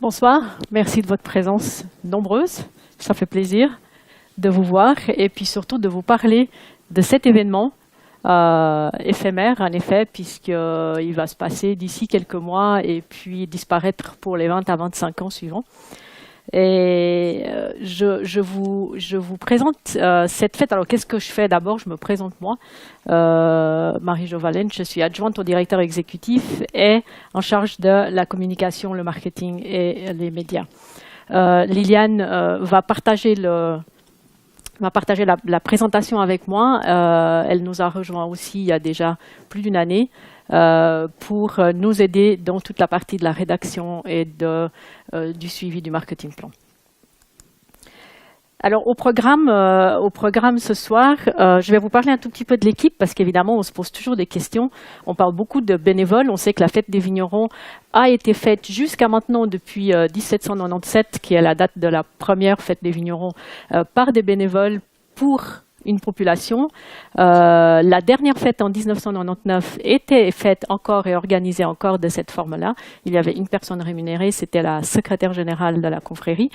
Bonsoir, merci de votre présence nombreuse. Ça fait plaisir de vous voir et puis surtout de vous parler de cet événement éphémère, en effet, puisqu'il va se passer d'ici quelques mois et puis disparaître pour les 20 à 25 ans suivants. Et je vous présente cette fête. Alors, qu'est-ce que je fais? D'abord, je me présente moi. Marie-Jo Valène, je suis adjointe au directeur exécutif et en charge de la communication, le marketing et les médias. Liliane va partager la présentation avec moi. Elle nous a rejoint aussi il y a déjà plus d'une année pour nous aider dans toute la partie de la rédaction et du suivi du marketing plan. Alors au programme ce soir, je vais vous parler un tout petit peu de l'équipe parce qu'évidemment on se pose toujours des questions. On parle beaucoup de bénévoles. On sait que la fête des vignerons a été faite jusqu'à maintenant depuis 1797, qui est la date de la première fête des vignerons, par des bénévoles pour une population. La dernière fête en 1999 était faite encore et organisée encore de cette forme-là. Il y avait une personne rémunérée, c'était la secrétaire générale de la confrérie.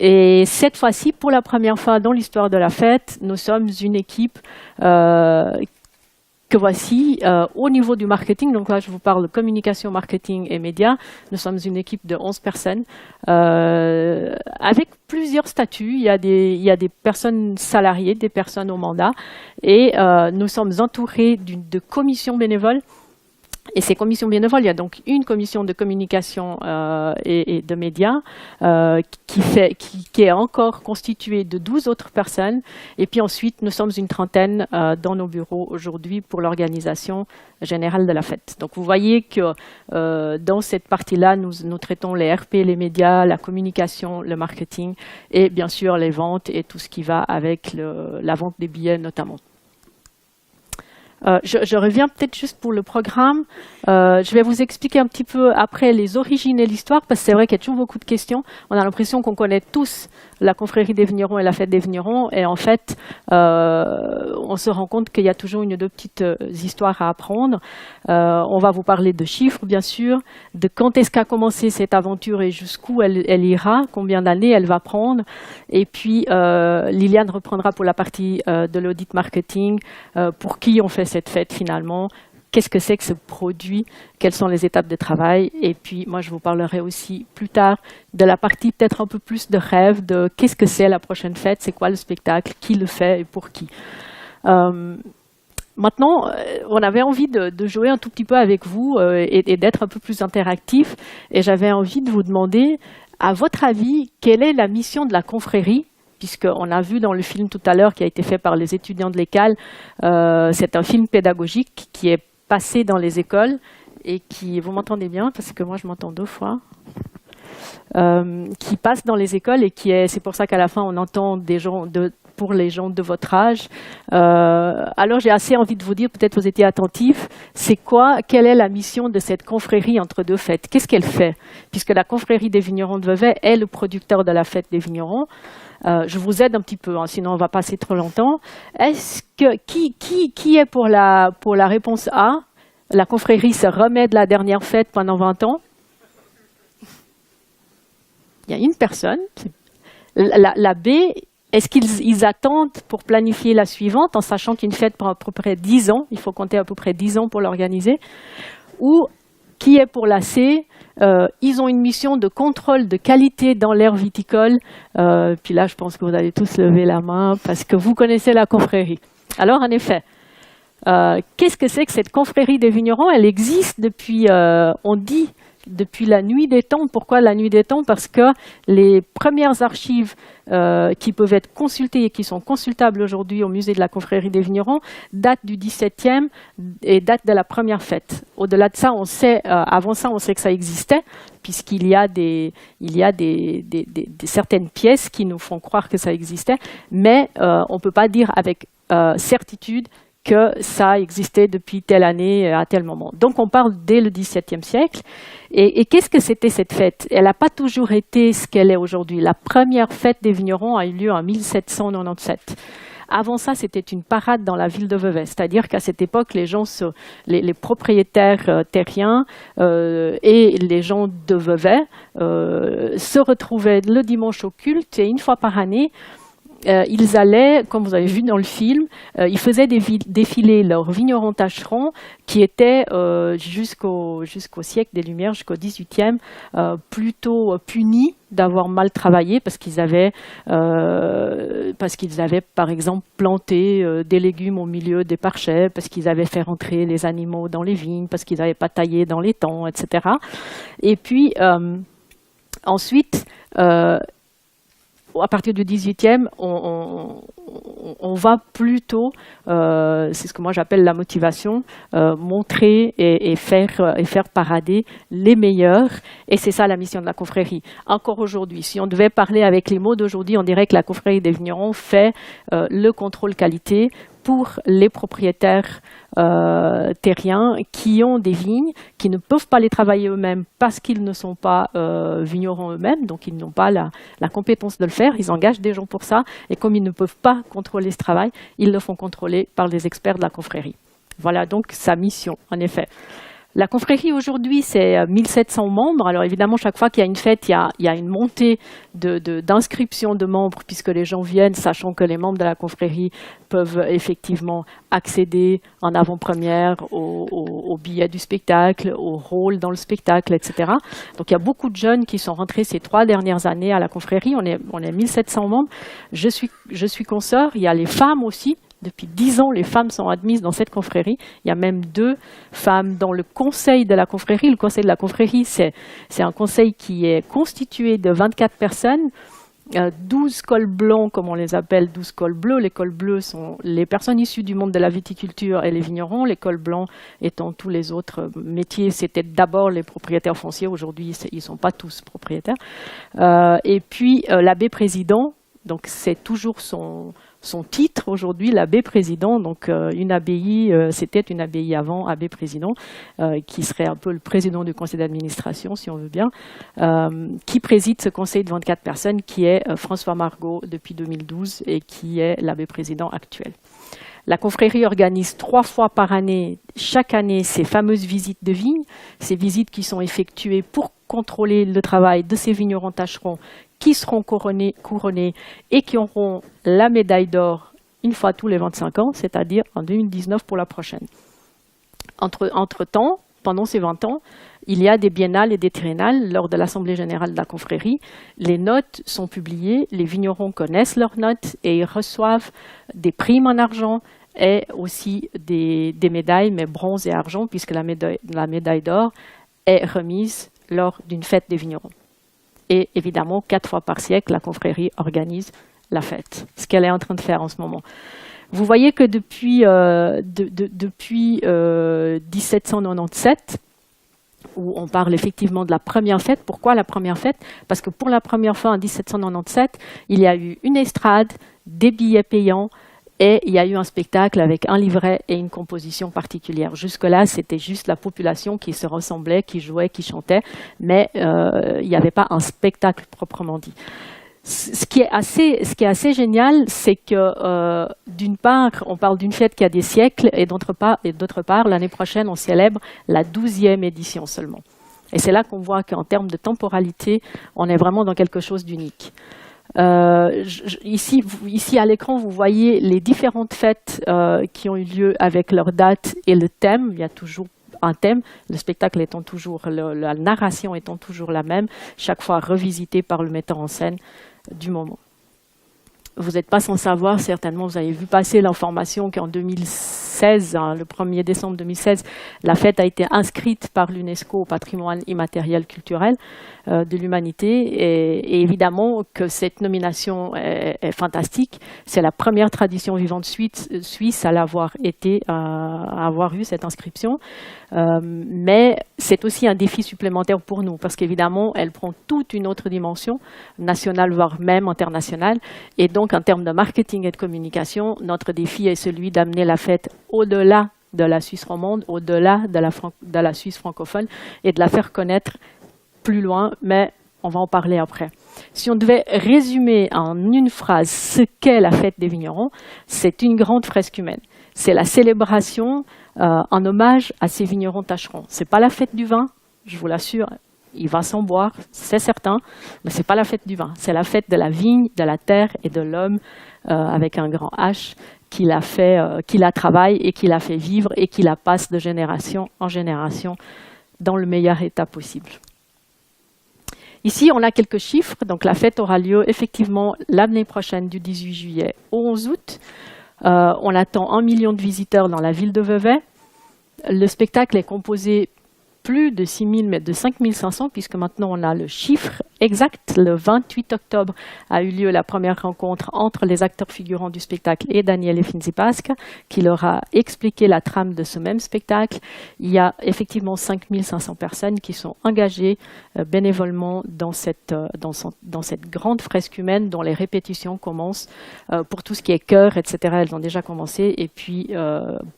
Et cette fois-ci, pour la première fois dans l'histoire de la fête, nous sommes une équipe que voici au niveau du marketing. Donc là, je vous parle de communication, marketing et médias. Nous sommes une équipe de 11 personnes avec plusieurs statuts. Il y a des personnes salariées, des personnes au mandat. Et nous sommes entourés de commissions bénévoles. Et ces commissions bénévoles, il y a donc une commission de communication et de médias qui est encore constituée de 12 autres personnes. Et puis ensuite, nous sommes une trentaine dans nos bureaux aujourd'hui pour l'organisation générale de la fête. Donc vous voyez que dans cette partie-là, nous traitons les RP, les médias, la communication, le marketing et bien sûr les ventes et tout ce qui va avec la vente des billets notamment. Je reviens peut-être juste pour le programme. Je vais vous expliquer un petit peu après les origines et l'histoire, parce que c'est vrai qu'il y a toujours beaucoup de questions. On a l'impression qu'on connaît tous la confrérie des vignerons et la fête des vignerons, et en fait, on se rend compte qu'il y a toujours une ou deux petites histoires à apprendre. On va vous parler de chiffres, bien sûr, de quand est-ce qu'a commencé cette aventure et jusqu'où elle ira, combien d'années elle va prendre. Et puis, Liliane reprendra pour la partie de l'audit marketing, pour qui on fait cette fête finalement, qu'est-ce que c'est que ce produit, quelles sont les étapes de travail. Et puis moi je vous parlerai aussi plus tard de la partie peut-être un peu plus de rêve, de qu'est-ce que c'est la prochaine fête, c'est quoi le spectacle, qui le fait et pour qui. Maintenant, on avait envie de jouer un tout petit peu avec vous et d'être un peu plus interactif, et j'avais envie de vous demander, à votre avis, quelle est la mission de la confrérie? Puisqu'on a vu dans le film tout à l'heure qui a été fait par les étudiants de l'école, c'est un film pédagogique qui est passé dans les écoles et qui, vous m'entendez bien parce que moi je m'entends deux fois, qui passe dans les écoles et c'est pour ça qu'à la fin on entend des gens pour les gens de votre âge. Alors j'ai assez envie de vous dire, peut-être vous étiez attentifs, quelle est la mission de cette confrérie entre deux fêtes? Qu'est-ce qu'elle fait? Puisque la confrérie des vignerons de Vevey est le producteur de la fête des vignerons. Je vous aide un petit peu, hein, sinon on va passer trop longtemps. Qui est pour la réponse A? La confrérie se remet de la dernière fête pendant 20 ans. Il y a une personne. La B, est-ce qu'ils attendent pour planifier la suivante en sachant qu'une fête prend à peu près 10 ans? Il faut compter à peu près 10 ans pour l'organiser. Ou qui est pour la C? Ils ont une mission de contrôle de qualité dans l'aire viticole. Puis là, je pense que vous allez tous lever la main parce que vous connaissez la confrérie. Alors, en effet, qu'est-ce que c'est que cette confrérie des vignerons? Elle existe depuis, on dit, depuis la nuit des temps. Pourquoi la nuit des temps? Parce que les premières archives qui peuvent être consultées et qui sont consultables aujourd'hui au musée de la confrérie des vignerons datent du XVIIe et datent de la première fête. Au-delà de ça, on sait, avant ça, on sait que ça existait, puisqu'il y a certaines pièces qui nous font croire que ça existait, mais on ne peut pas dire avec certitude que ça existait depuis telle année à tel moment. Donc on parle dès le XVIIe siècle. Et qu'est-ce que c'était cette fête? Elle n'a pas toujours été ce qu'elle est aujourd'hui. La première fête des vignerons a eu lieu en 1797. Avant ça, c'était une parade dans la ville de Vevey. C'est-à-dire qu'à cette époque, les propriétaires terriens et les gens de Vevey se retrouvaient le dimanche au culte et une fois par année, ils allaient, comme vous avez vu dans le film, ils faisaient défiler leurs vignerons tâcherons qui étaient jusqu'au siècle des Lumières, jusqu'au XVIIIe, plutôt punis d'avoir mal travaillé parce qu'ils avaient, par exemple, planté des légumes au milieu des parchets, parce qu'ils avaient fait rentrer les animaux dans les vignes, parce qu'ils n'avaient pas taillé dans les temps, etc. Et puis, ensuite, à partir du 18e, on va plutôt, c'est ce que moi j'appelle la motivation, montrer et faire parader les meilleurs. Et c'est ça la mission de la confrérie. Encore aujourd'hui, si on devait parler avec les mots d'aujourd'hui, on dirait que la confrérie des vignerons fait le contrôle qualité pour les propriétaires terriens qui ont des vignes, qui ne peuvent pas les travailler eux-mêmes parce qu'ils ne sont pas vignerons eux-mêmes, donc ils n'ont pas la compétence de le faire. Ils engagent des gens pour ça, et comme ils ne peuvent pas contrôler ce travail, ils le font contrôler par les experts de la confrérie. Voilà donc sa mission, en effet. La confrérie aujourd'hui, c'est 1700 membres. Alors évidemment, chaque fois qu'il y a une fête, il y a une montée d'inscription de membres, puisque les gens viennent, sachant que les membres de la confrérie peuvent effectivement accéder en avant-première aux billets du spectacle, au rôle dans le spectacle, etc. Donc il y a beaucoup de jeunes qui sont rentrés ces 3 dernières années à la confrérie. On est 1700 membres. Je suis consoeur. Il y a les femmes aussi. Depuis 10 ans, les femmes sont admises dans cette confrérie. Il y a même 2 femmes dans le conseil de la confrérie. Le conseil de la confrérie, c'est un conseil qui est constitué de 24 personnes, 12 cols blancs, comme on les appelle, 12 cols bleus. Les cols bleus sont les personnes issues du monde de la viticulture et les vignerons. Les cols blancs étant tous les autres métiers. C'était d'abord les propriétaires fonciers. Aujourd'hui, ils ne sont pas tous propriétaires. Et puis, l'abbé président, donc c'est toujours son titre aujourd'hui, l'abbé président, donc une abbaye, c'était une abbaye avant, abbé président, qui serait un peu le président du conseil d'administration, si on veut bien, qui préside ce conseil de 24 personnes, qui est François Margot depuis 2012 et qui est l'abbé président actuel. La confrérie organise 3 fois par année, chaque année, ces fameuses visites de vignes, ces visites qui sont effectuées pour contrôler le travail de ces vignerons tâcherons qui seront couronnés et qui auront la médaille d'or une fois tous les 25 ans, c'est-à-dire en 2019 pour la prochaine. Entre-temps, pendant ces 20 ans, il y a des biennales et des triennales lors de l'Assemblée générale de la confrérie. Les notes sont publiées, les vignerons connaissent leurs notes et ils reçoivent des primes en argent et aussi des médailles, mais bronze et argent, puisque la médaille d'or est remise lors d'une fête des vignerons. Et évidemment, 4 fois par siècle, la confrérie organise la fête, ce qu'elle est en train de faire en ce moment. Vous voyez que depuis 1797, où on parle effectivement de la première fête. Pourquoi la première fête? Parce que pour la première fois en 1797, il y a eu une estrade, des billets payants, et il y a eu un spectacle avec un livret et une composition particulière. Jusque-là, c'était juste la population qui se ressemblait, qui jouait, qui chantait, mais il n'y avait pas un spectacle proprement dit. Ce qui est assez génial, c'est que d'une part, on parle d'une fête qui a des siècles, et d'autre part, l'année prochaine, on célèbre la 12e édition seulement. Et c'est là qu'on voit qu'en termes de temporalité, on est vraiment dans quelque chose d'unique. Ici à l'écran, vous voyez les différentes fêtes qui ont eu lieu avec leur date et le thème. Il y a toujours un thème, le spectacle étant toujours, la narration étant toujours la même, chaque fois revisitée par le metteur en scène du moment. Vous n'êtes pas sans savoir, certainement, vous avez vu passer l'information qu'en 2016, le 1er décembre 2016, la fête a été inscrite par l'UNESCO au patrimoine immatériel culturel de l'humanité. Et évidemment que cette nomination est fantastique. C'est la première tradition vivante suisse à l'avoir été, à avoir eu cette inscription. Mais c'est aussi un défi supplémentaire pour nous, parce qu'évidemment, elle prend toute une autre dimension, nationale, voire même internationale. Et donc, en termes de marketing et de communication, notre défi est celui d'amener la fête au-delà de la Suisse romande, au-delà de la Suisse francophone, et de la faire connaître plus loin, mais on va en parler après. Si on devait résumer en une phrase ce qu'est la fête des vignerons, c'est une grande fresque humaine. C'est la célébration en hommage à ces vignerons tâcherons. C'est pas la fête du vin, je vous l'assure, il va s'en boire, c'est certain, mais c'est pas la fête du vin. C'est la fête de la vigne, de la terre et de l'homme avec un grand H qui la travaille et qui la fait vivre et qui la passe de génération en génération dans le meilleur état possible. Ici, on a quelques chiffres. Donc, la fête aura lieu effectivement l'année prochaine du 18 juillet au 11 août. On attend 1 million de visiteurs dans la ville de Vevey. Le spectacle est composé plus de 6 000, mais de 5 500, puisque maintenant on a le chiffre exact. Le 28 octobre a eu lieu la première rencontre entre les acteurs figurants du spectacle et Daniele Finzi-Pasca, qui leur a expliqué la trame de ce même spectacle. Il y a effectivement 5 500 personnes qui sont engagées bénévolement dans cette grande fresque humaine dont les répétitions commencent pour tout ce qui est chœur, etc. Elles ont déjà commencé. Et puis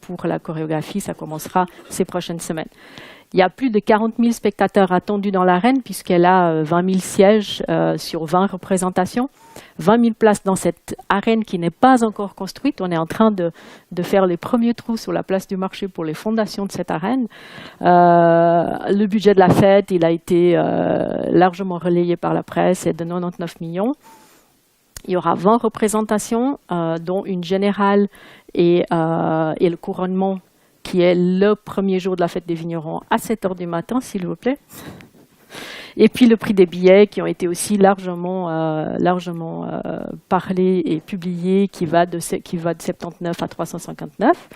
pour la chorégraphie, ça commencera ces prochaines semaines. Il y a plus de 40 000 spectateurs attendus dans l'arène puisqu'elle a 20 000 sièges sur 20 représentations. 20 000 places dans cette arène qui n'est pas encore construite. On est en train de faire les premiers trous sur la place du marché pour les fondations de cette arène. Le budget de la fête, il a été largement relayé par la presse, est de 99 millions. Il y aura 20 représentations, dont une générale et le couronnement qui est le premier jour de la fête des vignerons à 7 h du matin, s'il vous plaît. Et puis le prix des billets qui ont été aussi largement parlé et publié, qui va de 79 à 359.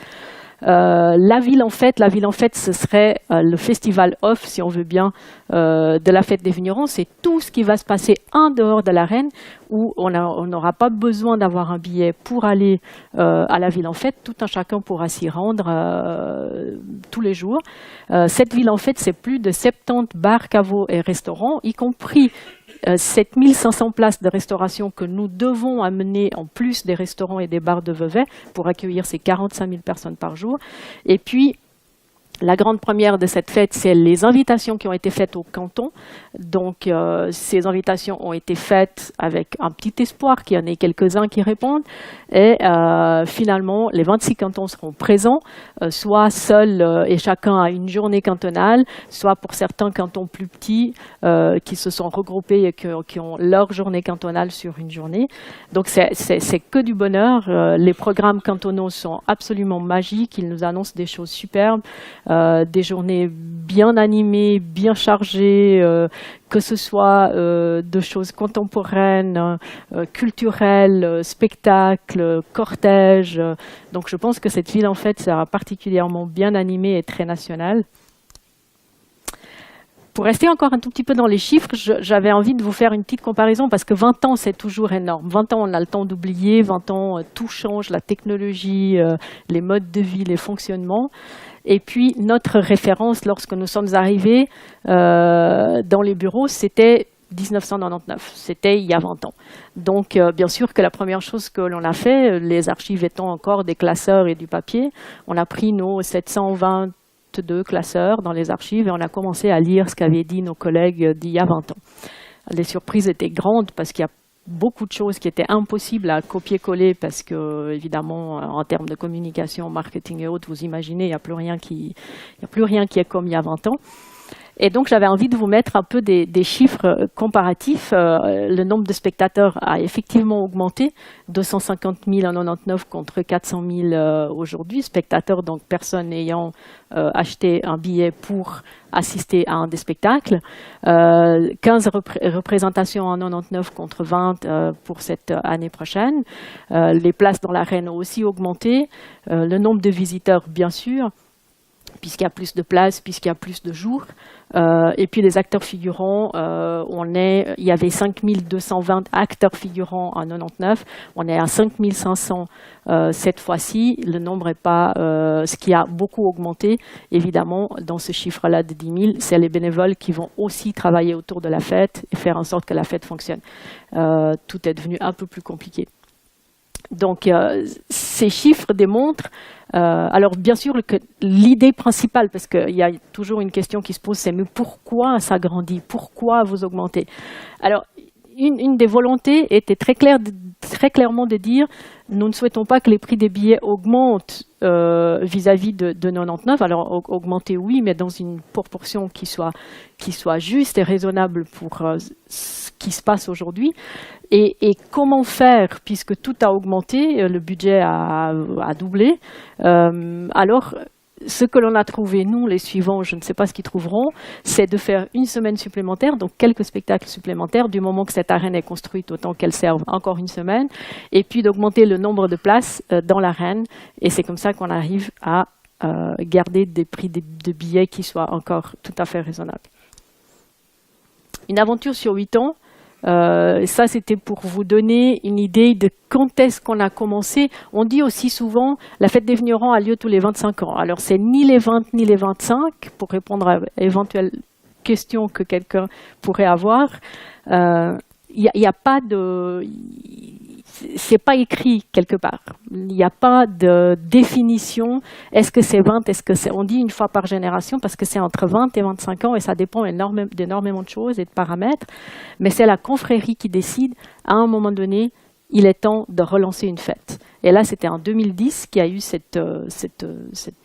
La ville en fait, ce serait le festival off, si on veut bien, de la fête des vignerons. C'est tout ce qui va se passer en dehors de l'arène, où on n'aura pas besoin d'avoir un billet pour aller à la ville en fête. Tout un chacun pourra s'y rendre tous les jours. Cette ville en fête, c'est plus de 70 bars, caveaux et restaurants, y compris 7 500 places de restauration que nous devons amener en plus des restaurants et des bars de Vevey pour accueillir ces 45 000 personnes par jour. Et puis, la grande première de cette fête, c'est les invitations qui ont été faites au canton. Donc, ces invitations ont été faites avec un petit espoir qu'il y en ait quelques-uns qui répondent. Et finalement, les 26 cantons seront présents, soit seuls et chacun à une journée cantonale, soit pour certains cantons plus petits qui se sont regroupés et qui ont leur journée cantonale sur une journée. Donc, c'est que du bonheur. Les programmes cantonaux sont absolument magiques. Ils nous annoncent des choses superbes. Des journées bien animées, bien chargées, que ce soit de choses contemporaines, culturelles, spectacles, cortèges. Donc je pense que cette ville en fait sera particulièrement bien animée et très nationale. Pour rester encore un tout petit peu dans les chiffres, j'avais envie de vous faire une petite comparaison parce que 20 ans, c'est toujours énorme. 20 ans, on a le temps d'oublier. 20 ans, tout change, la technologie, les modes de vie, les fonctionnements. Et puis, notre référence, lorsque nous sommes arrivés dans les bureaux, c'était 1999. C'était il y a 20 ans. Donc, bien sûr que la première chose que l'on a fait, les archives étant encore des classeurs et du papier, on a pris nos 722 classeurs dans les archives et on a commencé à lire ce qu'avaient dit nos collègues d'il y a 20 ans. Les surprises étaient grandes parce qu'il y a beaucoup de choses qui étaient impossibles à copier-coller parce que, évidemment, en termes de communication, marketing et autres, vous imaginez, il n'y a plus rien qui est comme il y a 20 ans. Et donc, j'avais envie de vous mettre un peu des chiffres comparatifs. Le nombre de spectateurs a effectivement augmenté, 250 000 en 1999 contre 400 000 aujourd'hui. Spectateurs, donc personnes ayant acheté un billet pour assister à un des spectacles. 15 représentations en 1999 contre 20 pour cette année prochaine. Les places dans l'arène ont aussi augmenté. Le nombre de visiteurs, bien sûr, puisqu'il y a plus de places, puisqu'il y a plus de jours. Et puis les acteurs figurants, il y avait 5220 acteurs figurants en 99, on est à 5500 cette fois-ci. Le nombre n'est pas ce qui a beaucoup augmenté, évidemment, dans ce chiffre-là de 10 000, c'est les bénévoles qui vont aussi travailler autour de la fête et faire en sorte que la fête fonctionne. Tout est devenu un peu plus compliqué. Donc, ces chiffres démontrent, alors bien sûr que l'idée principale, parce qu'il y a toujours une question qui se pose, c'est mais pourquoi ça grandit? Pourquoi vous augmentez? Alors, une des volontés était très clairement de dire nous ne souhaitons pas que les prix des billets augmentent vis-à-vis de 99. Alors augmenter oui, mais dans une proportion qui soit juste et raisonnable pour ce qui se passe aujourd'hui. Et comment faire, puisque tout a augmenté, le budget a doublé. Alors, ce que l'on a trouvé, nous, les suivants, je ne sais pas ce qu'ils trouveront, c'est de faire une semaine supplémentaire, donc quelques spectacles supplémentaires, du moment que cette arène est construite, autant qu'elle serve encore une semaine, et puis d'augmenter le nombre de places dans l'arène. Et c'est comme ça qu'on arrive à garder des prix de billets qui soient encore tout à fait raisonnables. Une aventure sur 8 ans. Ça, c'était pour vous donner une idée de quand est-ce qu'on a commencé. On dit aussi souvent la fête des vignerons a lieu tous les 25 ans. Alors, c'est ni les 20 ni les 25, pour répondre à éventuelles questions que quelqu'un pourrait avoir. Il n'y a pas de... C'est pas écrit quelque part. Il n'y a pas de définition. Est-ce que c'est 20? Est-ce que c'est... On dit une fois par génération parce que c'est entre 20 et 25 ans et ça dépend d'énormément de choses et de paramètres. Mais c'est la confrérie qui décide. À un moment donné, il est temps de relancer une fête. Et là, c'était en 2010 qu'il y a eu cette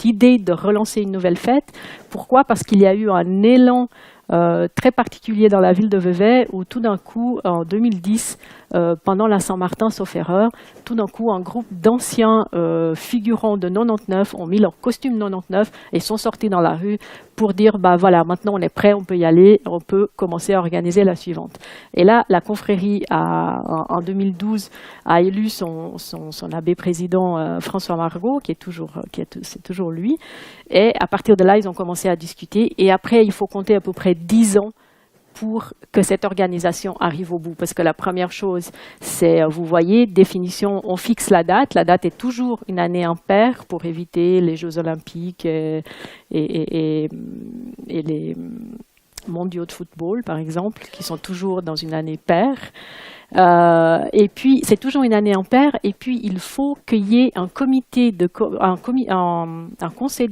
idée de relancer une nouvelle fête. Pourquoi? Parce qu'il y a eu un élan très particulier dans la ville de Vevey où tout d'un coup, en 2010, pendant la Saint-Martin, sauf erreur, tout d'un coup, un groupe d'anciens figurants de 99 ont mis leur costume 99 et sont sortis dans la rue pour dire, bah voilà, maintenant on est prêt, on peut y aller, on peut commencer à organiser la suivante. Et là, la confrérie, en 2012, a élu son abbé président François Margot, c'est toujours lui. Et à partir de là, ils ont commencé à discuter. Et après, il faut compter à peu près 10 ans pour que cette organisation arrive au bout. Parce que la première chose, c'est, vous voyez, définition, on fixe la date. La date est toujours une année impaire pour éviter les Jeux Olympiques et les mondiaux de football, par exemple, qui sont toujours dans une année paire. Et puis, c'est toujours une année impaire. Et puis, il faut qu'il y ait un conseil de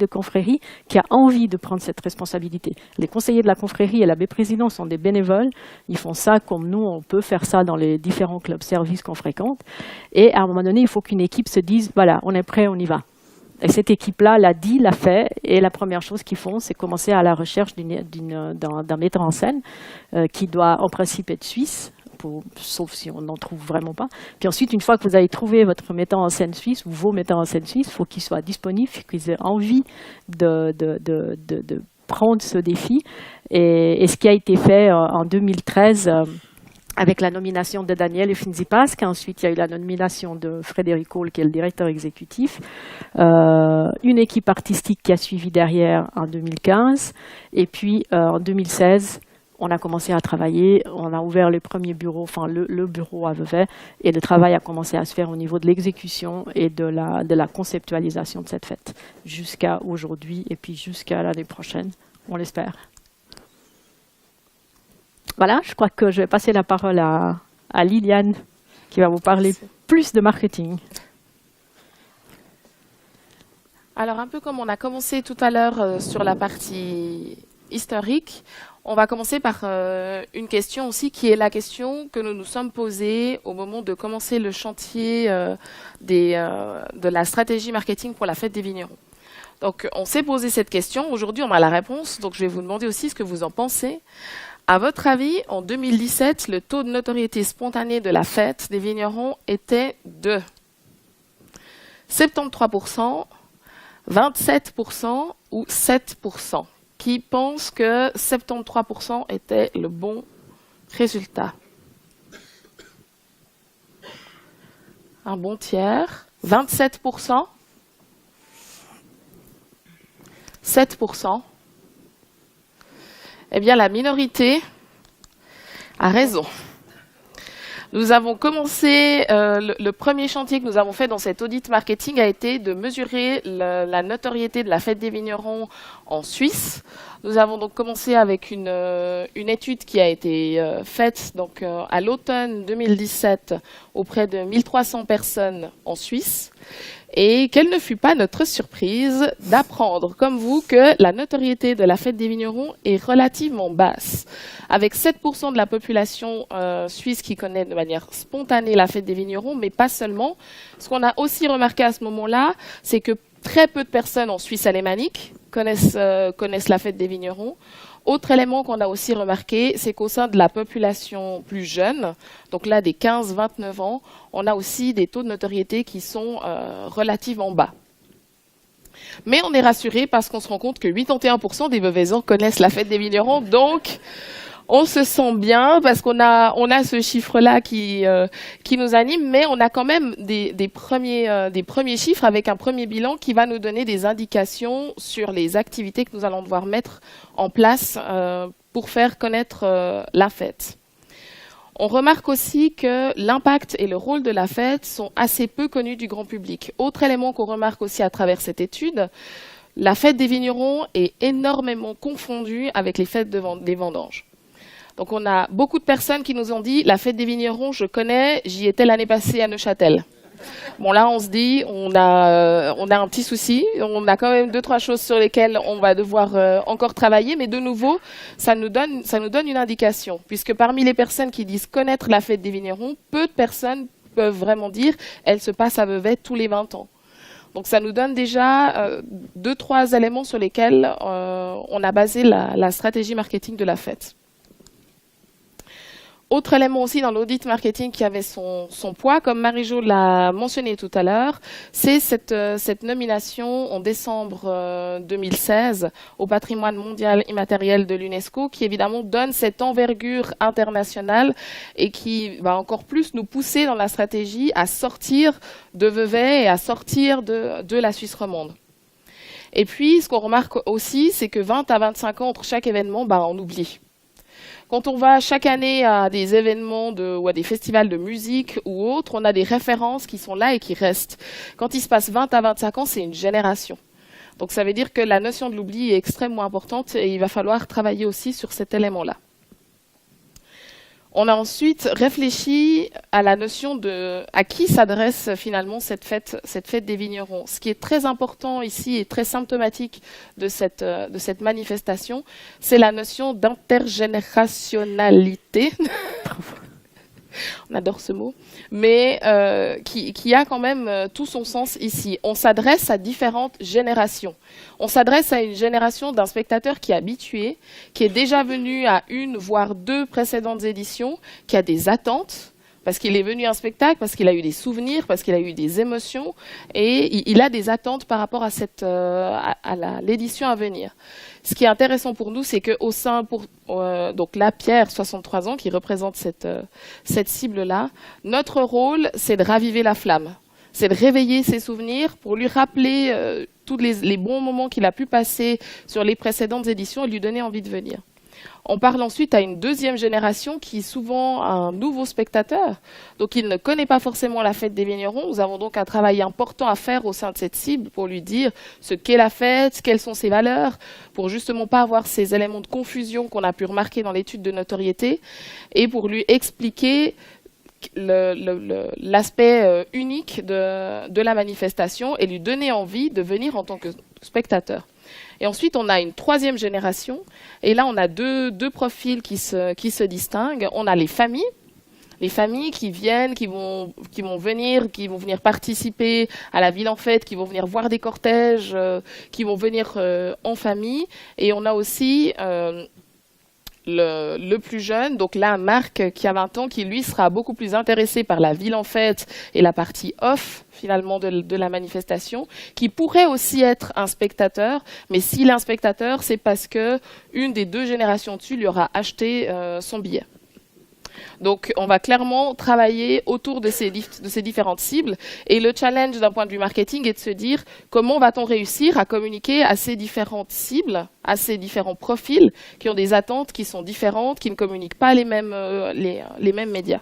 confrérie qui a envie de prendre cette responsabilité. Les conseillers de la confrérie et l'abbé président sont des bénévoles. Ils font ça comme nous, on peut faire ça dans les différents clubs services qu'on fréquente. Et à un moment donné, il faut qu'une équipe se dise, voilà, on est prêt, on y va. Et cette équipe-là l'a dit, l'a fait, et la première chose qu'ils font, c'est commencer à la recherche d'un metteur en scène qui doit en principe être suisse, sauf si on n'en trouve vraiment pas. Puis ensuite, une fois que vous avez trouvé votre metteur en scène suisse ou vos metteurs en scène suisse, il faut qu'ils soient disponibles, qu'ils aient envie de prendre ce défi. Et ce qui a été fait en 2013... avec la nomination de Daniel et Finzipas, ensuite il y a eu la nomination de Frédéric Hall, qui est le directeur exécutif, une équipe artistique qui a suivi derrière en 2015, et puis en 2016, on a commencé à travailler, on a ouvert les premiers bureaux, enfin le bureau à Vevey, et le travail a commencé à se faire au niveau de l'exécution et de la conceptualisation de cette fête, jusqu'à aujourd'hui, et puis jusqu'à l'année prochaine, on l'espère. Voilà, je crois que je vais passer la parole à Liliane, qui va vous parler plus de marketing. Alors, un peu comme on a commencé tout à l'heure sur la partie historique, on va commencer par une question aussi, qui est la question que nous nous sommes posée au moment de commencer le chantier de la stratégie marketing pour la fête des vignerons. Donc, on s'est posé cette question. Aujourd'hui, on a la réponse. Donc, je vais vous demander aussi ce que vous en pensez. À votre avis, en 2017, le taux de notoriété spontanée de la fête des vignerons était de 73%, 27% ou 7%. Qui pense que 73% était le bon résultat? Un bon tiers. 27%, 7%. Eh bien, la minorité a raison. Nous avons commencé, le premier chantier que nous avons fait dans cet audit marketing a été de mesurer la notoriété de la fête des vignerons en Suisse. Nous avons donc commencé avec une étude qui a été faite donc, à l'automne 2017 auprès de 1300 personnes en Suisse. Et quelle ne fut pas notre surprise d'apprendre, comme vous, que la notoriété de la fête des vignerons est relativement basse. Avec 7% de la population suisse qui connaît de manière spontanée la fête des vignerons, mais pas seulement. Ce qu'on a aussi remarqué à ce moment-là, c'est que très peu de personnes en Suisse alémanique connaissent la fête des vignerons. Autre élément qu'on a aussi remarqué, c'est qu'au sein de la population plus jeune, donc là des 15-29 ans, on a aussi des taux de notoriété qui sont relativement bas. Mais on est rassuré parce qu'on se rend compte que 81% des Beauvaisans connaissent la fête des vignerons, donc on se sent bien parce qu'on a ce chiffre-là qui nous anime, mais on a quand même des premiers chiffres avec un premier bilan qui va nous donner des indications sur les activités que nous allons devoir mettre en place pour faire connaître la fête. On remarque aussi que l'impact et le rôle de la fête sont assez peu connus du grand public. Autre élément qu'on remarque aussi à travers cette étude, la fête des vignerons est énormément confondue avec les fêtes des vendanges. Donc on a beaucoup de personnes qui nous ont dit « La fête des vignerons, je connais, j'y étais l'année passée à Neuchâtel ». Bon là, on se dit, on a un petit souci, on a quand même 2-3 choses sur lesquelles on va devoir encore travailler, mais de nouveau, ça nous donne une indication, puisque parmi les personnes qui disent connaître la fête des vignerons, peu de personnes peuvent vraiment dire « Elle se passe à Vevey tous les 20 ans ». Donc ça nous donne déjà 2-3 éléments sur lesquels on a basé la stratégie marketing de la fête. Autre élément aussi dans l'audit marketing qui avait son poids, comme Marie-Jo l'a mentionné tout à l'heure, c'est cette nomination en décembre 2016 au patrimoine mondial immatériel de l'UNESCO, qui évidemment donne cette envergure internationale et qui va encore plus nous pousser dans la stratégie à sortir de Vevey et à sortir de la Suisse romande. Et puis, ce qu'on remarque aussi, c'est que 20 à 25 ans entre chaque événement, on oublie. Quand on va chaque année à des événements ou à des festivals de musique ou autres, on a des références qui sont là et qui restent. Quand il se passe 20 à 25 ans, c'est une génération. Donc ça veut dire que la notion de l'oubli est extrêmement importante et il va falloir travailler aussi sur cet élément-là. On a ensuite réfléchi à la notion de à qui s'adresse finalement cette fête des vignerons. Ce qui est très important ici et très symptomatique de cette manifestation, c'est la notion d'intergénérationnalité. On adore ce mot, mais qui a quand même tout son sens ici. On s'adresse à différentes générations. On s'adresse à une génération d'un spectateur qui est habitué, qui est déjà venu à 1 voire 2 précédentes éditions, qui a des attentes, parce qu'il est venu à un spectacle, parce qu'il a eu des souvenirs, parce qu'il a eu des émotions, et il a des attentes par rapport à l'édition à venir. Ce qui est intéressant pour nous, c'est qu'au sein, donc là, Pierre, 63 ans, qui représente cette cible-là, notre rôle, c'est de raviver la flamme. C'est de réveiller ses souvenirs pour lui rappeler tous les bons moments qu'il a pu passer sur les précédentes éditions et lui donner envie de venir. On parle ensuite à une deuxième génération qui est souvent un nouveau spectateur, donc il ne connaît pas forcément la fête des vignerons. Nous avons donc un travail important à faire au sein de cette cible pour lui dire ce qu'est la fête, quelles sont ses valeurs, pour justement pas avoir ces éléments de confusion qu'on a pu remarquer dans l'étude de notoriété, et pour lui expliquer l'aspect unique de la manifestation et lui donner envie de venir en tant que spectateur. Et ensuite, on a une troisième génération. Et là, on a deux profils qui se distinguent. On a les familles qui viennent, qui vont venir participer à la ville en fête, qui vont venir voir des cortèges, qui vont venir en famille. Et on a aussi le plus jeune, donc là, Marc, qui a 20 ans, qui lui sera beaucoup plus intéressé par la ville en fête et la partie off, finalement, de la manifestation, qui pourrait aussi être un spectateur, mais s'il est un spectateur, c'est parce que une des 2 générations dessus lui aura acheté son billet. Donc, on va clairement travailler autour de ces différentes cibles. Et le challenge d'un point de vue marketing est de se dire comment va-t-on réussir à communiquer à ces différentes cibles, à ces différents profils qui ont des attentes qui sont différentes, qui ne communiquent pas les mêmes médias.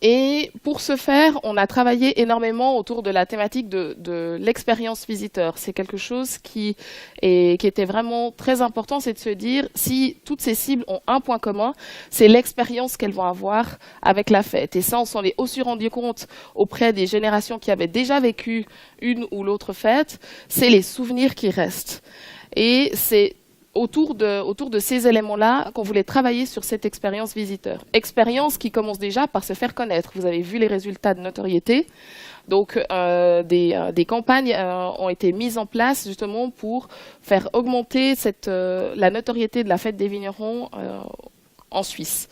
Et pour ce faire, on a travaillé énormément autour de la thématique de l'expérience visiteur. C'est quelque chose qui était vraiment très important, c'est de se dire si toutes ces cibles ont un point commun, c'est l'expérience qu'elles vont avoir avec la fête. Et ça, on s'en est aussi rendu compte auprès des générations qui avaient déjà vécu une ou l'autre fête, c'est les souvenirs qui restent. Et c'est autour de ces éléments-là qu'on voulait travailler sur cette expérience visiteur. Expérience qui commence déjà par se faire connaître. Vous avez vu les résultats de notoriété. Donc, des campagnes ont été mises en place justement pour faire augmenter la notoriété de la fête des vignerons en Suisse.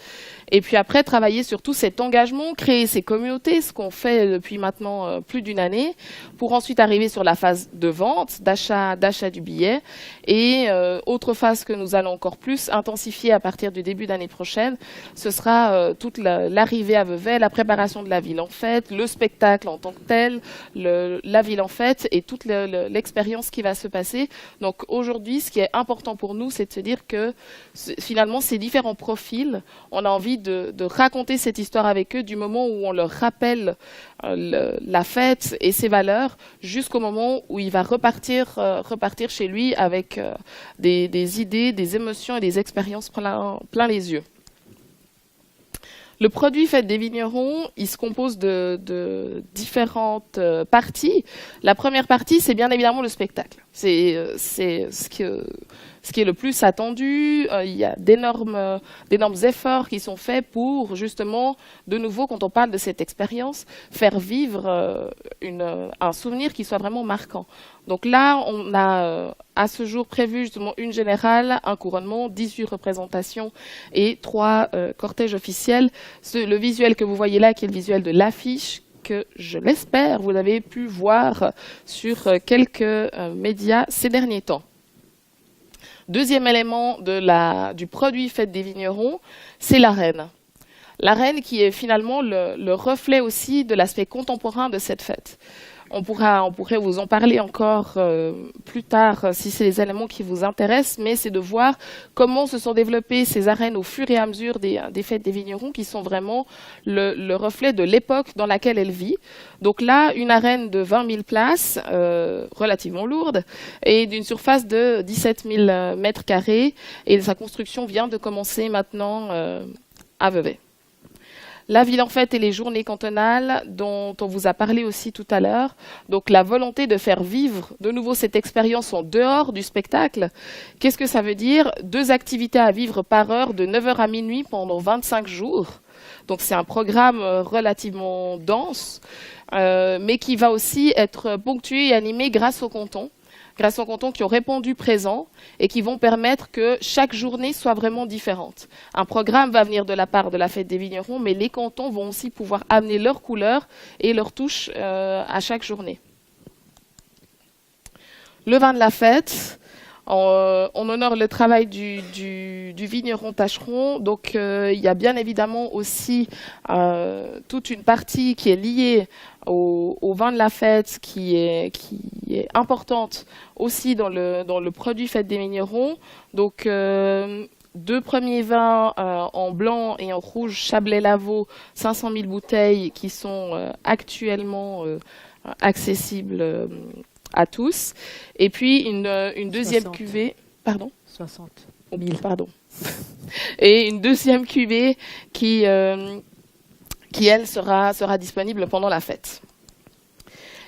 Et puis après, travailler sur tout cet engagement, créer ces communautés, ce qu'on fait depuis maintenant plus d'une année, pour ensuite arriver sur la phase de vente, d'achat du billet. Et autre phase que nous allons encore plus intensifier à partir du début d'année prochaine, ce sera toute l'arrivée à Vevey, la préparation de la ville en fête, le spectacle en tant que tel, la ville en fête et toute l'expérience qui va se passer. Donc aujourd'hui, ce qui est important pour nous, c'est de se dire que finalement, ces différents profils, on a envie de raconter cette histoire avec eux du moment où on leur rappelle la fête et ses valeurs jusqu'au moment où il va repartir chez lui avec des idées, des émotions et des expériences plein les yeux. Le produit Fête des vignerons, il se compose de différentes parties. La première partie, c'est bien évidemment le spectacle. C'est ce qui est le plus attendu. Il y a d'énormes efforts qui sont faits pour, justement, de nouveau, quand on parle de cette expérience, faire vivre un souvenir qui soit vraiment marquant. Donc là, on a à ce jour prévu justement une générale, un couronnement, 18 représentations et 3 cortèges officiels. Le visuel que vous voyez là, qui est le visuel de l'affiche, que je l'espère, vous avez pu voir sur quelques médias ces derniers temps. Deuxième élément du produit Fête des vignerons, c'est l'arène. L'arène qui est finalement le reflet aussi de l'aspect contemporain de cette fête. On pourrait vous en parler encore plus tard si c'est les éléments qui vous intéressent, mais c'est de voir comment se sont développées ces arènes au fur et à mesure des fêtes des vignerons qui sont vraiment le reflet de l'époque dans laquelle elle vit. Donc là, une arène de 20 000 places, relativement lourde, et d'une surface de 17 000 mètres carrés, et sa construction vient de commencer maintenant à Vevey. La ville en fête et les journées cantonales dont on vous a parlé aussi tout à l'heure. Donc la volonté de faire vivre de nouveau cette expérience en dehors du spectacle. Qu'est-ce que ça veut dire? 2 activités à vivre par heure de 9h à minuit pendant 25 jours. Donc c'est un programme relativement dense, mais qui va aussi être ponctué et animé grâce aux cantons qui ont répondu présent et qui vont permettre que chaque journée soit vraiment différente. Un programme va venir de la part de la Fête des vignerons, mais les cantons vont aussi pouvoir amener leurs couleurs et leurs touches à chaque journée. Le vin de la fête, on honore le travail du vigneron tâcheron. Donc il y a bien évidemment aussi toute une partie qui est liée au vin de la fête qui est importante aussi dans le produit Fête des vignerons. Donc 2 premiers vins en blanc et en rouge Chablais-Lavaux, 500 000 bouteilles qui sont actuellement accessibles à tous. Et puis une deuxième 60. cuvée. Pardon ? 60 000. 000. Pardon. Et une deuxième cuvée qui elle, sera disponible pendant la fête.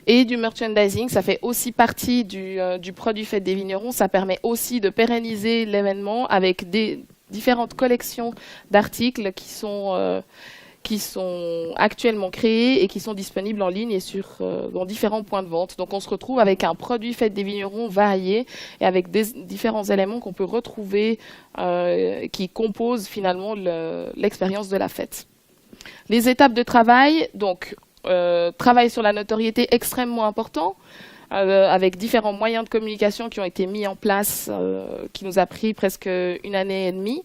Et du merchandising, ça fait aussi partie du produit Fête des vignerons. Ça permet aussi de pérenniser l'événement avec des différentes collections d'articles qui sont actuellement créés et qui sont disponibles en ligne et dans différents points de vente. Donc on se retrouve avec un produit Fête des vignerons varié et avec différents éléments qu'on peut retrouver qui composent finalement l'expérience de la fête. Les étapes de travail, donc travail sur la notoriété extrêmement important, avec différents moyens de communication qui ont été mis en place, qui nous a pris presque 1 année et demie,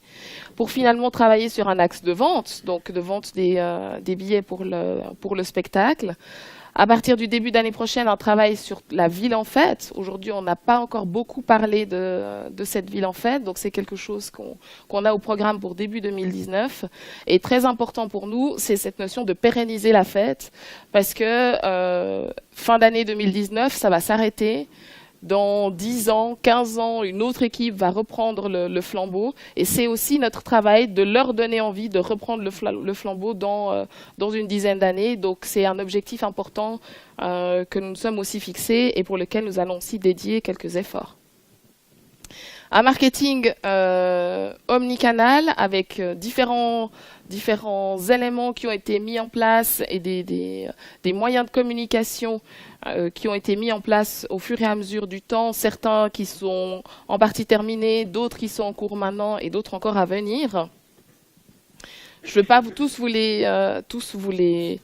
pour finalement travailler sur un axe de vente, donc de vente des billets pour le spectacle, À partir du début d'année prochaine, un travail sur la ville en fête. Aujourd'hui, on n'a pas encore beaucoup parlé de cette ville en fête, donc c'est quelque chose qu'on a au programme pour début 2019. Et très important pour nous, c'est cette notion de pérenniser la fête, parce que fin d'année 2019, ça va s'arrêter. Dans 10 ans, 15 ans, une autre équipe va reprendre le flambeau. Et c'est aussi notre travail de leur donner envie de reprendre le flambeau dans une dizaine d'années. Donc c'est un objectif important que nous nous sommes aussi fixés et pour lequel nous allons aussi dédier quelques efforts. Un marketing omnicanal avec différents éléments qui ont été mis en place et des moyens de communication qui ont été mis en place au fur et à mesure du temps, certains qui sont en partie terminés, d'autres qui sont en cours maintenant et d'autres encore à venir. Je ne vais pas tous vous les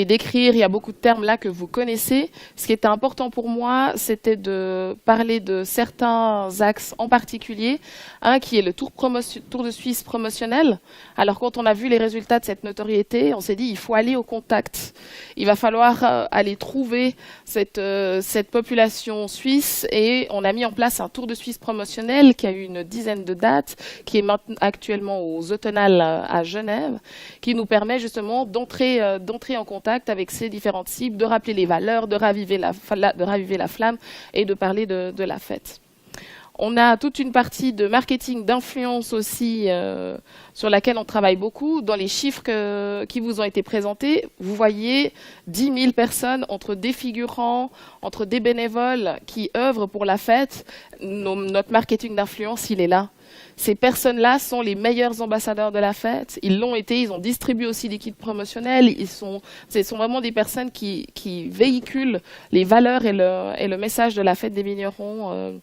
décrire, il y a beaucoup de termes là que vous connaissez. Ce qui était important pour moi, c'était de parler de certains axes en particulier. Un qui est le Tour de Suisse promotionnel. Alors quand on a vu les résultats de cette notoriété, on s'est dit il faut aller au contact. Il va falloir aller trouver cette population suisse et on a mis en place un Tour de Suisse promotionnel qui a eu une dizaine de dates, qui est maintenant actuellement aux Automnales à Genève, qui nous permet justement d'entrer en contact avec ces différentes cibles, de rappeler les valeurs, de raviver la flamme et de parler de la fête. On a toute une partie de marketing d'influence aussi sur laquelle on travaille beaucoup. Dans les chiffres qui vous ont été présentés, vous voyez 10 000 personnes entre des figurants, entre des bénévoles qui œuvrent pour la fête. Notre marketing d'influence, il est là. Ces personnes-là sont les meilleurs ambassadeurs de la fête. Ils l'ont été, ils ont distribué aussi des kits promotionnels. Ce sont vraiment des personnes qui véhiculent les valeurs et le message de la fête des vignerons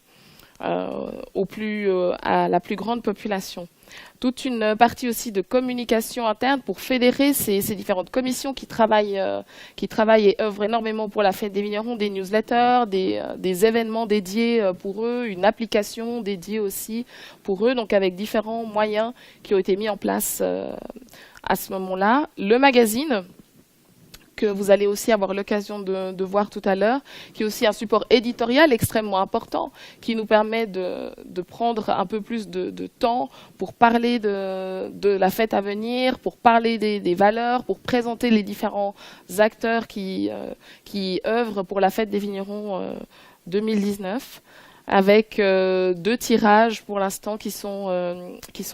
à la plus grande population. Toute une partie aussi de communication interne pour fédérer ces différentes commissions qui travaillent et œuvrent énormément pour la fête des vignerons, des newsletters, des événements dédiés pour eux, une application dédiée aussi pour eux, donc avec différents moyens qui ont été mis en place à ce moment-là. Le magazine, que vous allez aussi avoir l'occasion de voir tout à l'heure, qui est aussi un support éditorial extrêmement important, qui nous permet de prendre un peu plus de temps pour parler de la fête à venir, pour parler des valeurs, pour présenter les différents acteurs qui œuvrent pour la fête des vignerons 2019. Avec 2 tirages pour l'instant qui sont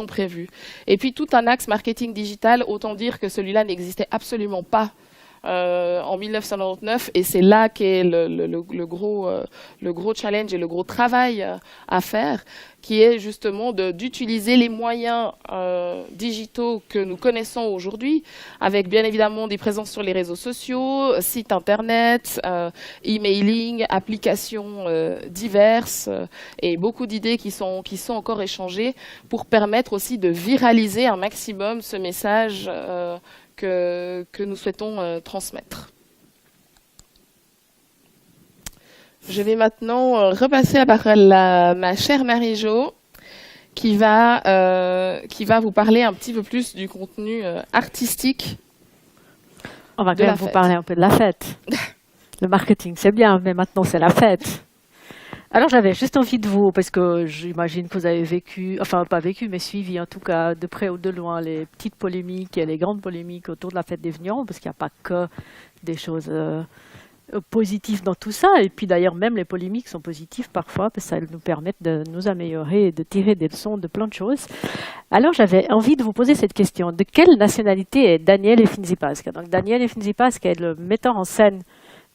prévus. Et puis tout un axe marketing digital, autant dire que celui-là n'existait absolument pas en 1999 et c'est là qu'est le gros challenge et le gros travail à faire, qui est justement d'utiliser les moyens digitaux que nous connaissons aujourd'hui, avec bien évidemment des présences sur les réseaux sociaux, sites internet, emailing, applications diverses et beaucoup d'idées qui sont encore échangées pour permettre aussi de viraliser un maximum ce message que nous souhaitons transmettre. Je vais maintenant repasser la parole à ma chère Marie-Jo qui va vous parler un petit peu plus du contenu artistique. On va quand même vous parler un peu de la fête. Le marketing, c'est bien, mais maintenant c'est la fête. Alors j'avais juste envie de vous, parce que j'imagine que vous avez vécu, enfin pas vécu, mais suivi en tout cas de près ou de loin les petites polémiques et les grandes polémiques autour de la fête des vignerons, parce qu'il n'y a pas que des choses positives dans tout ça, et puis d'ailleurs même les polémiques sont positives parfois, parce que ça nous permet de nous améliorer et de tirer des leçons de plein de choses. Alors j'avais envie de vous poser cette question, de quelle nationalité est Daniel Efinzipaska? Donc Daniel Efinzipaska est le metteur en scène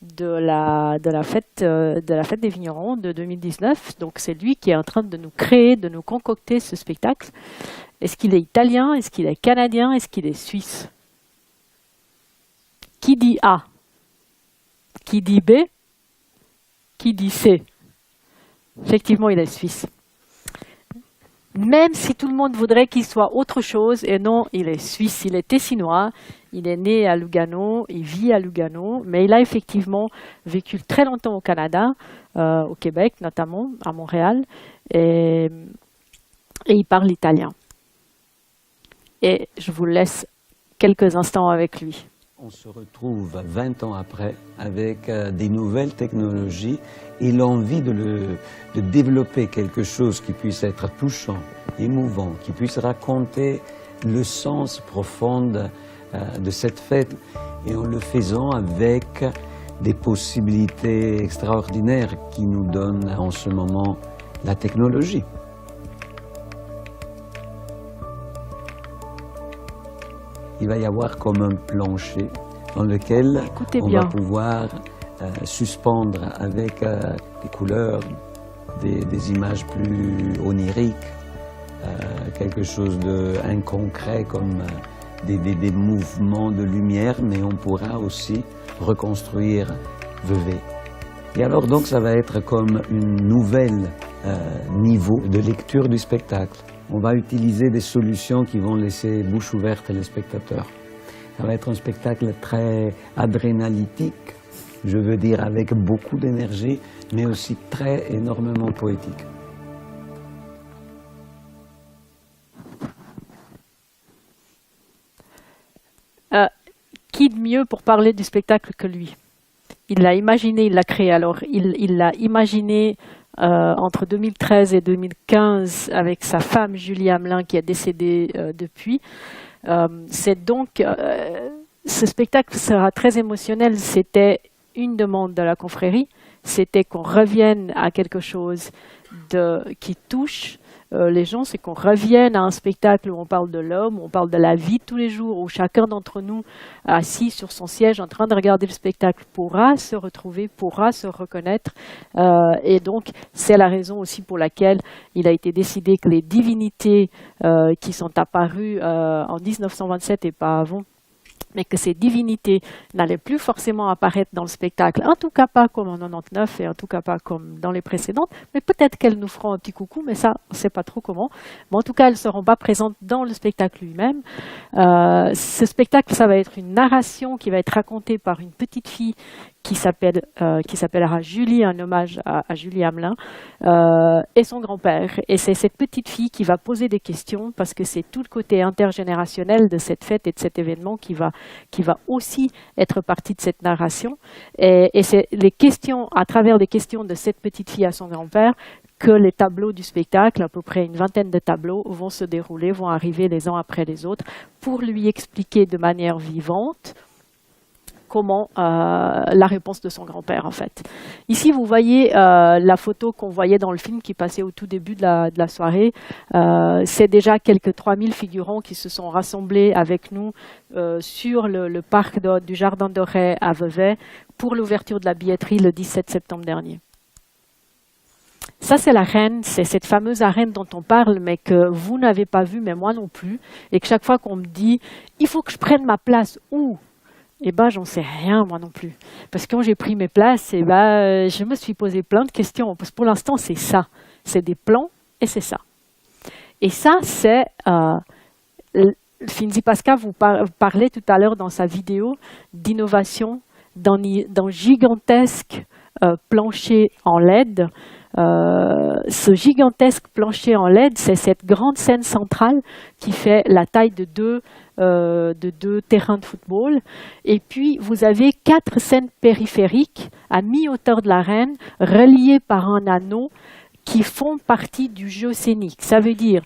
de la fête des vignerons de 2019. Donc c'est lui qui est en train de nous créer, de nous concocter ce spectacle. Est-ce qu'il est italien? Est-ce qu'il est canadien? Est-ce qu'il est suisse? Qui dit A? Qui dit B? Qui dit C? Effectivement, il est suisse. Même si tout le monde voudrait qu'il soit autre chose, et non, il est suisse, il est tessinois, il est né à Lugano, il vit à Lugano, mais il a effectivement vécu très longtemps au Canada, au Québec notamment, à Montréal, et il parle italien. Et je vous laisse quelques instants avec lui. on se retrouve 20 ans après avec des nouvelles technologies et l'envie de développer quelque chose qui puisse être touchant, émouvant, qui puisse raconter le sens profond de cette fête, et en le faisant avec des possibilités extraordinaires qui nous donnent en ce moment la technologie. Il va y avoir comme un plancher dans lequel on va pouvoir suspendre avec des couleurs, des images plus oniriques, quelque chose d'inconcret comme des mouvements de lumière, mais on pourra aussi reconstruire Vevey. Et alors donc ça va être comme une nouvelle niveau de lecture du spectacle. On va utiliser des solutions qui vont laisser bouche ouverte les spectateurs. Ça va être un spectacle très adrénalytique, je veux dire avec beaucoup d'énergie, mais aussi très énormément poétique. Qui de mieux pour parler du spectacle que lui? Il l'a imaginé, il l'a créé. Alors, il l'a imaginé entre 2013 et 2015 avec sa femme Julie Hamelin qui est décédée depuis. C'est donc, ce spectacle sera très émotionnel. C'était une demande de la confrérie, c'était qu'on revienne à quelque chose qui touche les gens, c'est qu'on revienne à un spectacle où on parle de l'homme, où on parle de la vie de tous les jours, où chacun d'entre nous, assis sur son siège en train de regarder le spectacle, pourra se retrouver, pourra se reconnaître. Et donc, c'est la raison aussi pour laquelle il a été décidé que les divinités qui sont apparues en 1927 et pas avant, mais que ces divinités n'allaient plus forcément apparaître dans le spectacle, en tout cas pas comme en 99 et en tout cas pas comme dans les précédentes, mais peut-être qu'elles nous feront un petit coucou, mais ça, on ne sait pas trop comment. Mais en tout cas, elles ne seront pas présentes dans le spectacle lui-même. Ce spectacle, ça va être une narration qui va être racontée par une petite fille qui s'appellera Julie, un hommage à Julie Hamelin, et son grand-père. Et c'est cette petite fille qui va poser des questions, parce que c'est tout le côté intergénérationnel de cette fête et de cet événement qui va aussi être partie de cette narration. Et c'est les questions, à travers les questions de cette petite fille à son grand-père, que les tableaux du spectacle, à peu près une vingtaine de tableaux, vont se dérouler, vont arriver les uns après les autres, pour lui expliquer de manière vivante comment la réponse de son grand-père, en fait. Ici, vous voyez la photo qu'on voyait dans le film qui passait au tout début de la soirée. C'est déjà quelques 3000 figurants qui se sont rassemblés avec nous sur le parc du Jardin d'Auray à Vevey pour l'ouverture de la billetterie le 17 septembre dernier. Ça, c'est l'arène, c'est cette fameuse arène dont on parle, mais que vous n'avez pas vue, mais moi non plus. Et que chaque fois qu'on me dit « il faut que je prenne ma place », où ? Eh ben, j'en sais rien, moi non plus. Parce que quand j'ai pris mes places, je me suis posé plein de questions. Parce que pour l'instant, c'est ça. C'est des plans et c'est ça. Et ça, c'est... Finzi Pasca vous parlait tout à l'heure dans sa vidéo d'innovation dans gigantesque plancher en LED. Ce gigantesque plancher en LED, c'est cette grande scène centrale qui fait la taille de deux terrains de football. Et puis, vous avez 4 scènes périphériques à mi-hauteur de l'arène, reliées par un anneau qui font partie du jeu scénique. Ça veut dire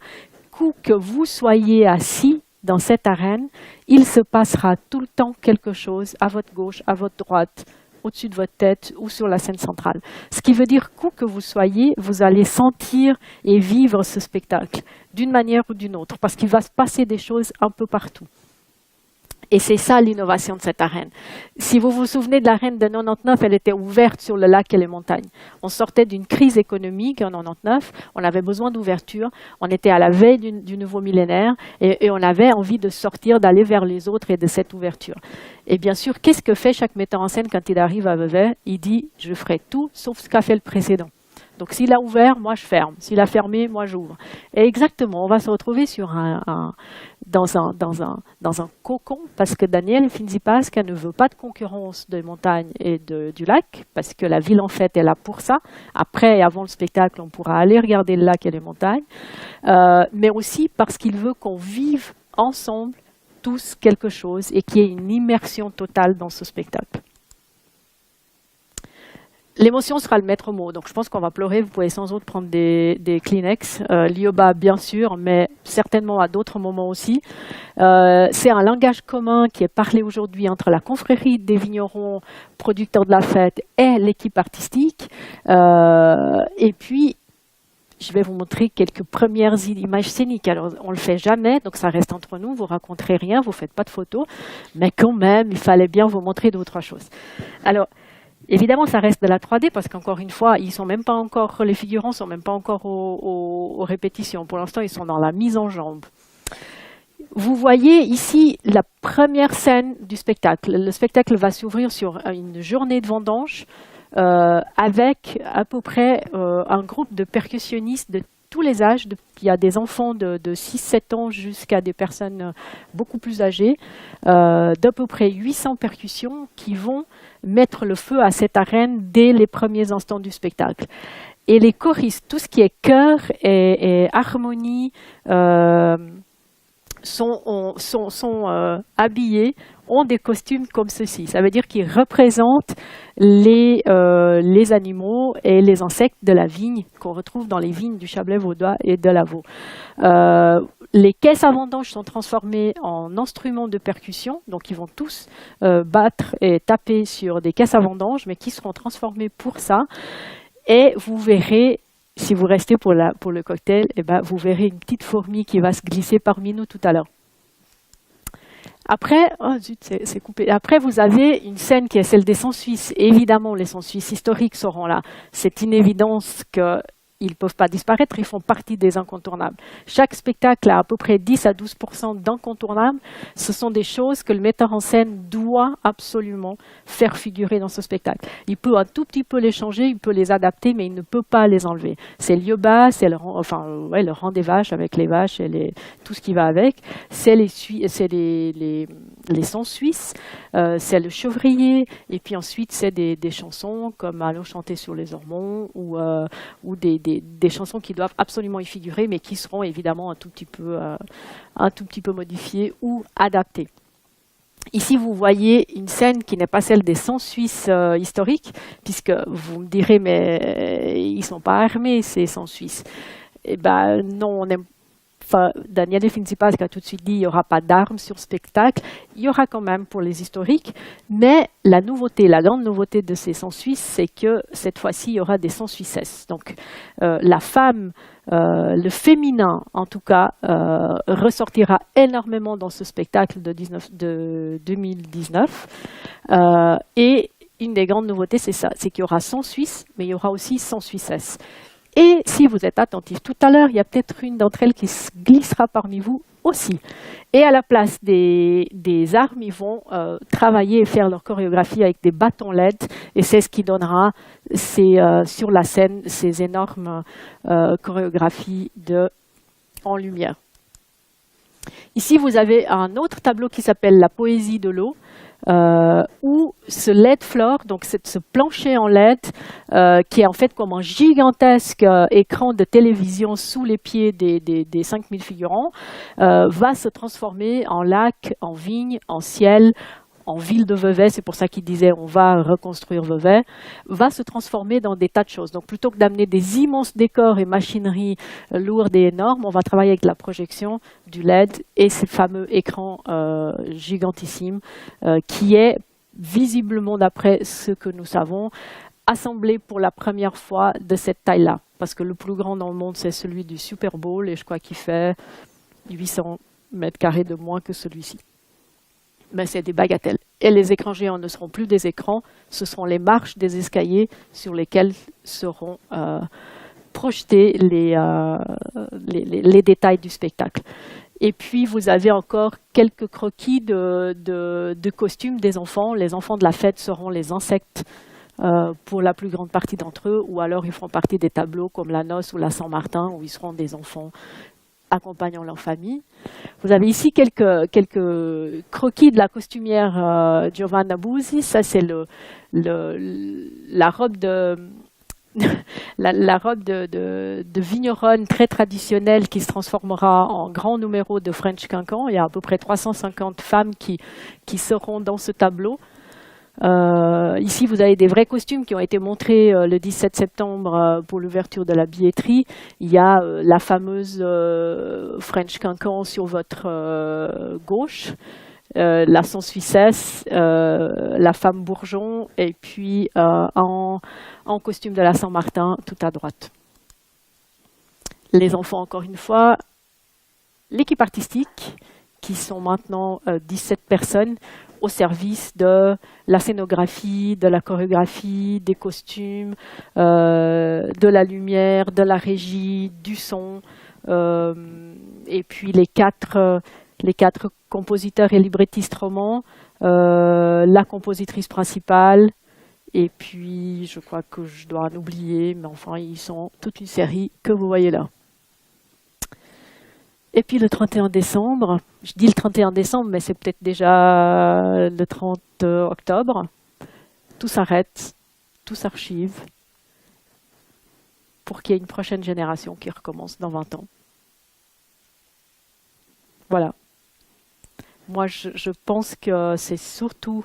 que vous soyez assis dans cette arène, il se passera tout le temps quelque chose à votre gauche, à votre droite, au-dessus de votre tête ou sur la scène centrale. Ce qui veut dire qu'où que vous soyez, vous allez sentir et vivre ce spectacle d'une manière ou d'une autre, parce qu'il va se passer des choses un peu partout. Et c'est ça l'innovation de cette arène. Si vous vous souvenez de l'arène de 99, elle était ouverte sur le lac et les montagnes. On sortait d'une crise économique en 99, on avait besoin d'ouverture, on était à la veille du nouveau millénaire et on avait envie de sortir, d'aller vers les autres et de cette ouverture. Et bien sûr, qu'est-ce que fait chaque metteur en scène quand il arrive à Vevey? Il dit « je ferai tout sauf ce qu'a fait le précédent ». Donc s'il a ouvert, moi je ferme. S'il a fermé, moi j'ouvre. Et exactement, on va se retrouver dans un cocon, parce que Daniel Finzi Pasca ne veut pas de concurrence des montagnes et du lac, parce que la ville en fait est là pour ça. Après et avant le spectacle, on pourra aller regarder le lac et les montagnes, mais aussi parce qu'il veut qu'on vive ensemble tous quelque chose et qu'il y ait une immersion totale dans ce spectacle. L'émotion sera le maître mot, donc je pense qu'on va pleurer, vous pouvez sans doute prendre des Kleenex, l'yoba bien sûr, mais certainement à d'autres moments aussi. C'est un langage commun qui est parlé aujourd'hui entre la confrérie des vignerons, producteurs de la fête et l'équipe artistique. Et puis, je vais vous montrer quelques premières images scéniques. Alors, on ne le fait jamais, donc ça reste entre nous, vous ne raconterez rien, vous ne faites pas de photos, mais quand même, il fallait bien vous montrer d'autres choses. Alors, évidemment, ça reste de la 3D parce qu'encore une fois, ils sont même pas encore, les figurants sont même pas encore aux répétitions. Pour l'instant, ils sont dans la mise en jambe. Vous voyez ici la première scène du spectacle. Le spectacle va s'ouvrir sur une journée de vendange avec à peu près un groupe de percussionnistes de tous les âges. Il y a des enfants de 6-7 ans jusqu'à des personnes beaucoup plus âgées, d'à peu près 800 percussions qui vont mettre le feu à cette arène dès les premiers instants du spectacle. Et les choristes, tout ce qui est chœur et harmonie, sont habillés, ont des costumes comme ceci. Ça veut dire qu'ils représentent les animaux et les insectes de la vigne qu'on retrouve dans les vignes du Chablais vaudois et de l'Avaux. Les caisses à vendange sont transformées en instruments de percussion, donc ils vont tous battre et taper sur des caisses à vendange, mais qui seront transformées pour ça. Et vous verrez, si vous restez pour le cocktail, eh ben, vous verrez une petite fourmi qui va se glisser parmi nous tout à l'heure. Après, oh zut, c'est coupé. Après, vous avez une scène qui est celle des sons suisses. Évidemment, les sons suisses historiques seront là. C'est une évidence qu'ils ne peuvent pas disparaître, ils font partie des incontournables. Chaque spectacle a à peu près 10 à 12% d'incontournables. Ce sont des choses que le metteur en scène doit absolument faire figurer dans ce spectacle. Il peut un tout petit peu les changer, il peut les adapter, mais il ne peut pas les enlever. C'est l'yoba, c'est le rang des vaches avec les vaches et tout ce qui va avec. C'est les sons suisses, c'est le chevrier, et puis ensuite c'est des chansons comme Allons chanter sur les ormons ou des chansons qui doivent absolument y figurer, mais qui seront évidemment un tout petit peu modifiées ou adaptées. Ici, vous voyez une scène qui n'est pas celle des sons suisses historiques, puisque vous me direz, mais ils ne sont pas armés, ces sons suisses. Eh bien, non, Daniele Finzipas a tout de suite dit qu'il n'y aura pas d'armes sur spectacle. Il y aura quand même pour les historiques, mais la grande nouveauté de ces sons suisses, c'est que cette fois-ci, il y aura des sons suissesses. Donc, la femme, le féminin, en tout cas, ressortira énormément dans ce spectacle de 2019. Et une des grandes nouveautés, c'est ça, c'est qu'il y aura sons suisses, mais il y aura aussi sons suissesses. Et si vous êtes attentifs tout à l'heure, il y a peut-être une d'entre elles qui se glissera parmi vous aussi. Et à la place des armes, ils vont travailler et faire leur chorégraphie avec des bâtons LED. Et c'est ce qui donnera sur la scène ces énormes chorégraphies en lumière. Ici, vous avez un autre tableau qui s'appelle La poésie de l'eau. Où ce LED floor, donc ce plancher en LED, qui est en fait comme un gigantesque écran de télévision sous les pieds des 5000 figurants, va se transformer en lac, en vigne, en ciel, en ville de Vevey, c'est pour ça qu'il disait on va reconstruire Vevey, va se transformer dans des tas de choses. Donc plutôt que d'amener des immenses décors et machineries lourdes et énormes, on va travailler avec la projection, du LED et ces fameux écrans gigantissimes qui est visiblement, d'après ce que nous savons, assemblé pour la première fois de cette taille-là. Parce que le plus grand dans le monde, c'est celui du Super Bowl et je crois qu'il fait 800 mètres carrés de moins que celui-ci. Mais c'est des bagatelles. Et les écrans géants ne seront plus des écrans, ce seront les marches des escaliers sur lesquels seront projetés les détails du spectacle. Et puis, vous avez encore quelques croquis de costumes des enfants. Les enfants de la fête seront les insectes pour la plus grande partie d'entre eux, ou alors ils feront partie des tableaux comme la Noce ou la Saint-Martin, où ils seront des enfants accompagnant leur famille. Vous avez ici quelques croquis de la costumière Giovanna Busi. Ça, c'est la robe la robe de vigneronne très traditionnelle qui se transformera en grand numéro de French Quinquan. Il y a à peu près 350 femmes qui seront dans ce tableau. Ici, vous avez des vrais costumes qui ont été montrés le 17 septembre pour l'ouverture de la billetterie. Il y a la fameuse French Quinquan sur votre gauche, la sans Suissesse, la femme bourgeon, et puis en costume de la Saint-Martin, tout à droite. Les enfants, encore une fois, l'équipe artistique, qui sont maintenant 17 personnes, au service de la scénographie, de la chorégraphie, des costumes, de la lumière, de la régie, du son, et puis les quatre compositeurs et librettistes romans, la compositrice principale, et puis je crois que je dois en oublier, mais enfin ils sont toute une série que vous voyez là. Et puis le 31 décembre, je dis le 31 décembre, mais c'est peut-être déjà le 30 octobre, tout s'arrête, tout s'archive, pour qu'il y ait une prochaine génération qui recommence dans 20 ans. Voilà. Moi, je pense que c'est surtout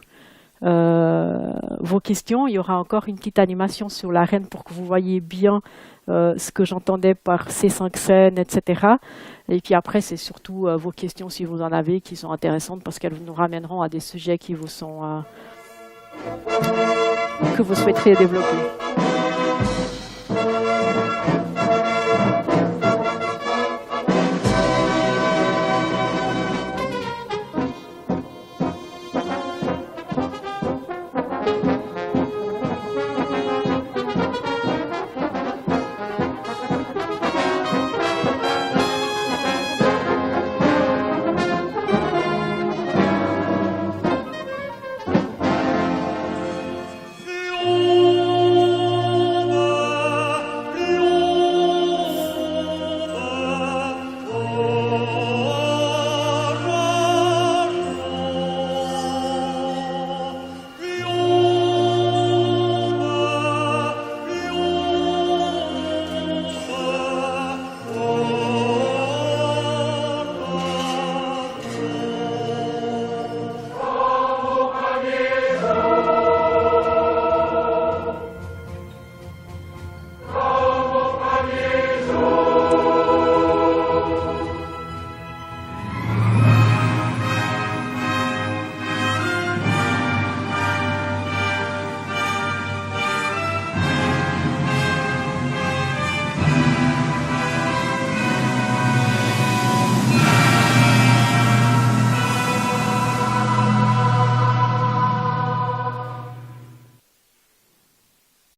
vos questions. Il y aura encore une petite animation sur la reine pour que vous voyez bien ce que j'entendais par ces 5 scènes, etc. Et puis après, c'est surtout vos questions, si vous en avez, qui sont intéressantes parce qu'elles nous ramèneront à des sujets qui vous sont que vous souhaiteriez développer.